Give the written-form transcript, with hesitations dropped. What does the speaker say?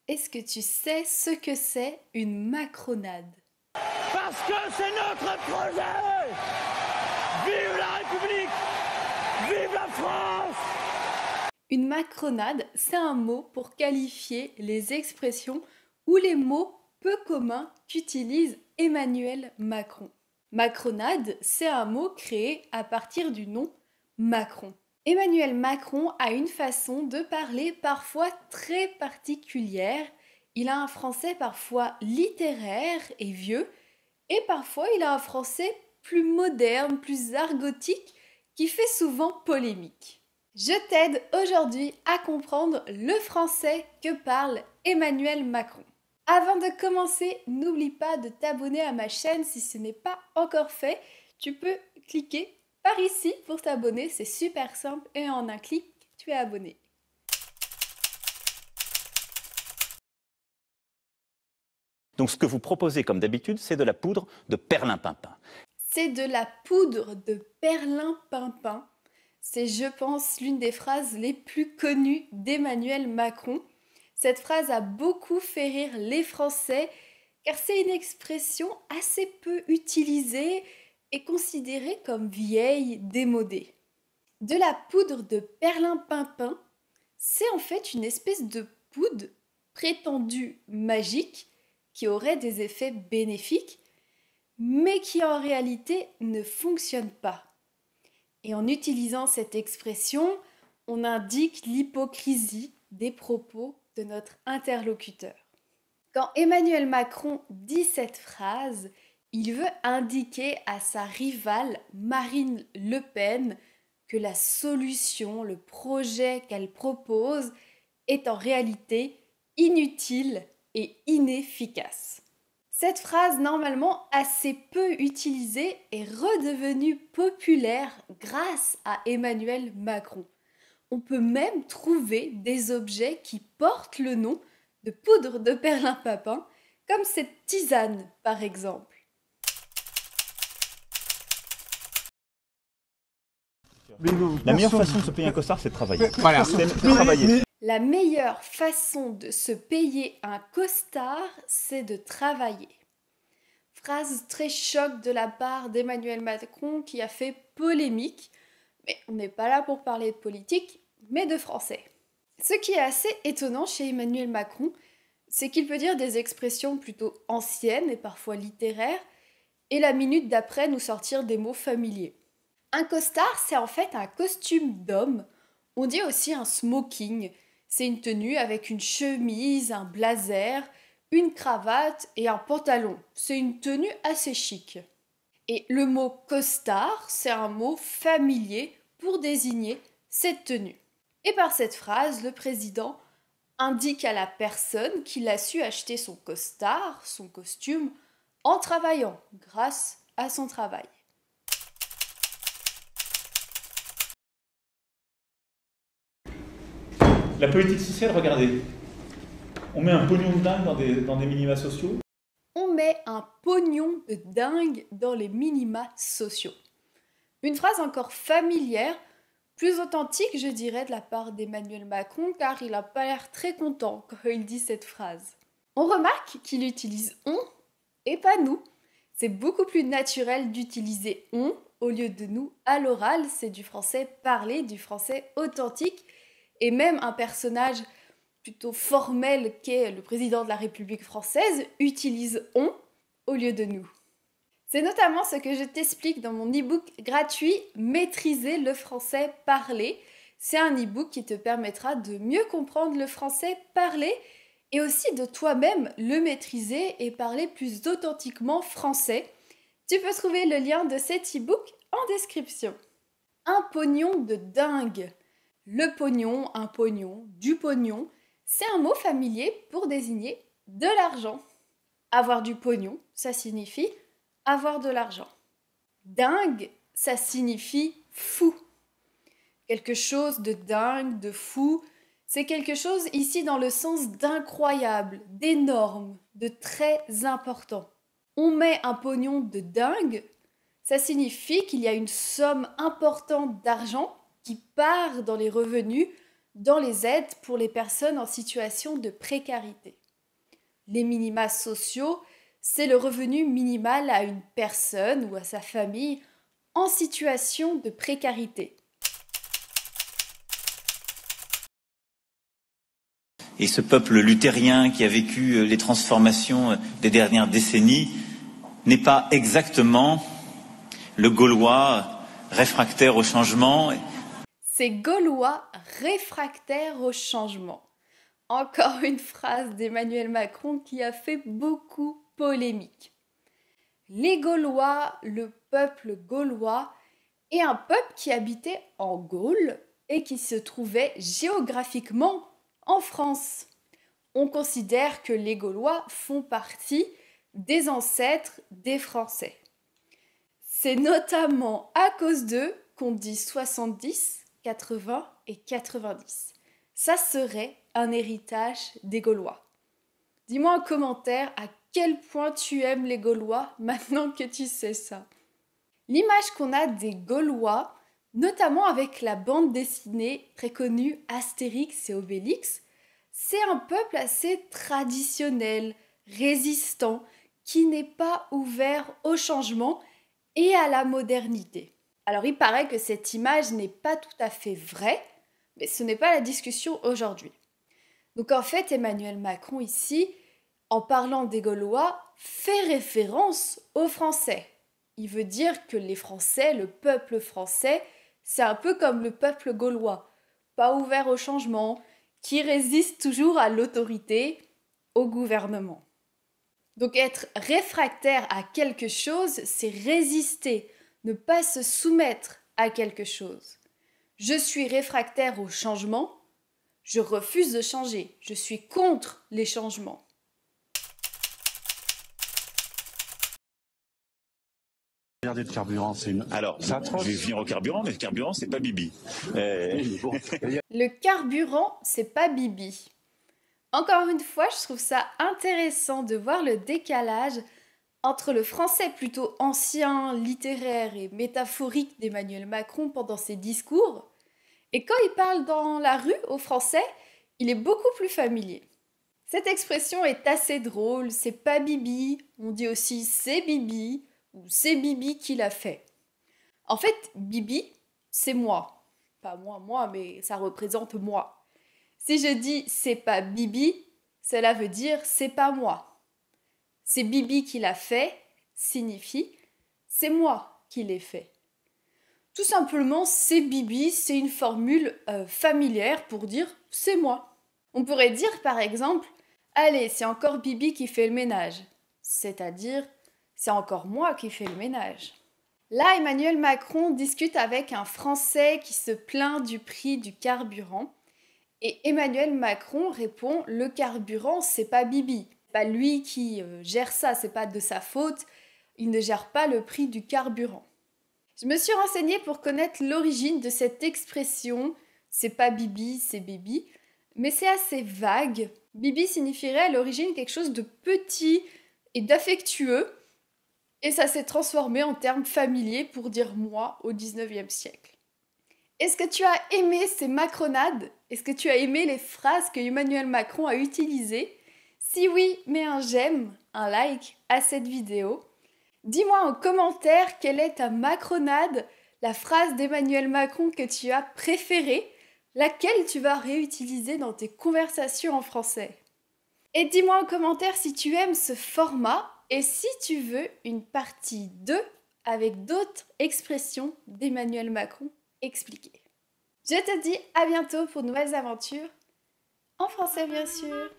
Est-ce que tu sais ce que c'est une macronade? Parce que c'est notre projet! Vive la République! Vive la France! Une macronade, c'est un mot pour qualifier les expressions ou les mots peu communs qu'utilise Emmanuel Macron. Macronade, c'est un mot créé à partir du nom Macron. Emmanuel Macron a une façon de parler parfois très particulière. Il a un français parfois littéraire et vieux, et parfois il a un français plus moderne, plus argotique, qui fait souvent polémique. Je t'aide aujourd'hui à comprendre le français que parle Emmanuel Macron. Avant de commencer, n'oublie pas de t'abonner à ma chaîne si ce n'est pas encore fait. Tu peux cliquer par ici pour t'abonner, c'est super simple et en un clic, tu es abonné. Donc ce que vous proposez comme d'habitude, c'est de la poudre de perlimpinpin. C'est de la poudre de perlimpinpin. C'est, je pense, l'une des phrases les plus connues d'Emmanuel Macron. Cette phrase a beaucoup fait rire les Français car c'est une expression assez peu utilisée et considérée comme vieille, démodée. De la poudre de perlimpinpin, c'est en fait une espèce de poudre prétendue magique qui aurait des effets bénéfiques, mais qui en réalité ne fonctionne pas. Et en utilisant cette expression, on indique l'hypocrisie des propos de notre interlocuteur. Quand Emmanuel Macron dit cette phrase, il veut indiquer à sa rivale Marine Le Pen que la solution, le projet qu'elle propose est en réalité inutile et inefficace. Cette phrase, normalement assez peu utilisée, est redevenue populaire grâce à Emmanuel Macron. On peut même trouver des objets qui portent le nom de poudre de perlimpinpin, comme cette tisane par exemple. La meilleure façon de se payer un costard, c'est de travailler. Voilà. C'est travailler. La meilleure façon de se payer un costard, c'est de travailler. Phrase très choc de la part d'Emmanuel Macron qui a fait polémique, mais on n'est pas là pour parler de politique, mais de français. Ce qui est assez étonnant chez Emmanuel Macron, c'est qu'il peut dire des expressions plutôt anciennes et parfois littéraires, et la minute d'après nous sortir des mots familiers. Un costard, c'est en fait un costume d'homme. On dit aussi un smoking. C'est une tenue avec une chemise, un blazer, une cravate et un pantalon. C'est une tenue assez chic. Et le mot costard, c'est un mot familier pour désigner cette tenue. Et par cette phrase, le président indique à la personne qu'il a su acheter son costard, son costume, en travaillant, grâce à son travail. La politique sociale, regardez, on met un pognon de dingue dans des minima sociaux. On met un pognon de dingue dans les minima sociaux. Une phrase encore familière, plus authentique, je dirais, de la part d'Emmanuel Macron, car il n'a pas l'air très content quand il dit cette phrase. On remarque qu'il utilise on et pas nous. C'est beaucoup plus naturel d'utiliser on au lieu de nous à l'oral. C'est du français parlé, du français authentique. Et même un personnage plutôt formel qu'est le président de la République française utilise on au lieu de nous. C'est notamment ce que je t'explique dans mon e-book gratuit Maîtriser le français parlé. C'est un e-book qui te permettra de mieux comprendre le français parlé et aussi de toi-même le maîtriser et parler plus authentiquement français. Tu peux trouver le lien de cet e-book en description. Un pognon de dingue. Le pognon, un pognon, du pognon, c'est un mot familier pour désigner de l'argent. Avoir du pognon, ça signifie avoir de l'argent. Dingue, ça signifie fou. Quelque chose de dingue, de fou, c'est quelque chose ici dans le sens d'incroyable, d'énorme, de très important. On met un pognon de dingue, ça signifie qu'il y a une somme importante d'argent qui part dans les revenus dans les aides pour les personnes en situation de précarité. Les minima sociaux, c'est le revenu minimal à une personne ou à sa famille en situation de précarité. Et ce peuple luthérien qui a vécu les transformations des dernières décennies n'est pas exactement le Gaulois réfractaire au changement. C'est Gaulois réfractaires au changement. Encore une phrase d'Emmanuel Macron qui a fait beaucoup polémique. Les Gaulois, le peuple gaulois, est un peuple qui habitait en Gaule et qui se trouvait géographiquement en France. On considère que les Gaulois font partie des ancêtres des Français. C'est notamment à cause d'eux qu'on dit 70, 80 et 90. Ça serait un héritage des Gaulois. Dis-moi en commentaire à quel point tu aimes les Gaulois maintenant que tu sais ça. L'image qu'on a des Gaulois, notamment avec la bande dessinée très connue Astérix et Obélix, c'est un peuple assez traditionnel, résistant, qui n'est pas ouvert au changement et à la modernité. Alors il paraît que cette image n'est pas tout à fait vraie, mais ce n'est pas la discussion aujourd'hui. Donc en fait, Emmanuel Macron ici, en parlant des Gaulois, fait référence aux Français. Il veut dire que les Français, le peuple français, c'est un peu comme le peuple gaulois, pas ouvert au changement, qui résiste toujours à l'autorité, au gouvernement. Donc être réfractaire à quelque chose, c'est résister, ne pas se soumettre à quelque chose. Je suis réfractaire au changement, je refuse de changer, je suis contre les changements. Regardez le carburant, c'est une... Alors, c'est atroce. je vais venir au carburant, mais le carburant, c'est pas Bibi. Le carburant, c'est pas Bibi. Encore une fois, je trouve ça intéressant de voir le décalage entre le français plutôt ancien, littéraire et métaphorique d'Emmanuel Macron pendant ses discours, et quand il parle dans la rue aux Français, il est beaucoup plus familier. Cette expression est assez drôle, c'est pas Bibi, on dit aussi c'est Bibi, ou c'est Bibi qui l'a fait. En fait, Bibi, c'est moi. Pas moi, mais ça représente moi. Si je dis c'est pas Bibi, cela veut dire c'est pas moi. C'est Bibi qui l'a fait signifie c'est moi qui l'ai fait. Tout simplement, c'est Bibi, c'est une formule familière pour dire c'est moi. On pourrait dire par exemple allez, c'est encore Bibi qui fait le ménage, c'est-à-dire c'est encore moi qui fais le ménage. Là, Emmanuel Macron discute avec un Français qui se plaint du prix du carburant. Et Emmanuel Macron répond, le carburant, c'est pas Bibi. C'est pas lui qui gère ça, c'est pas de sa faute. Il ne gère pas le prix du carburant. Je me suis renseignée pour connaître l'origine de cette expression. C'est pas Bibi, c'est Bibi. Mais c'est assez vague. Bibi signifierait à l'origine quelque chose de petit et d'affectueux. Et ça s'est transformé en termes familiers pour dire moi au 19e siècle. Est-ce que tu as aimé ces macronades? Est-ce que tu as aimé les phrases que Emmanuel Macron a utilisées? Si oui, mets un j'aime, un like à cette vidéo. Dis-moi en commentaire quelle est ta macronade, la phrase d'Emmanuel Macron que tu as préférée, laquelle tu vas réutiliser dans tes conversations en français. Et dis-moi en commentaire si tu aimes ce format et si tu veux une partie 2 avec d'autres expressions d'Emmanuel Macron expliquées. Je te dis à bientôt pour de nouvelles aventures, en français bien sûr.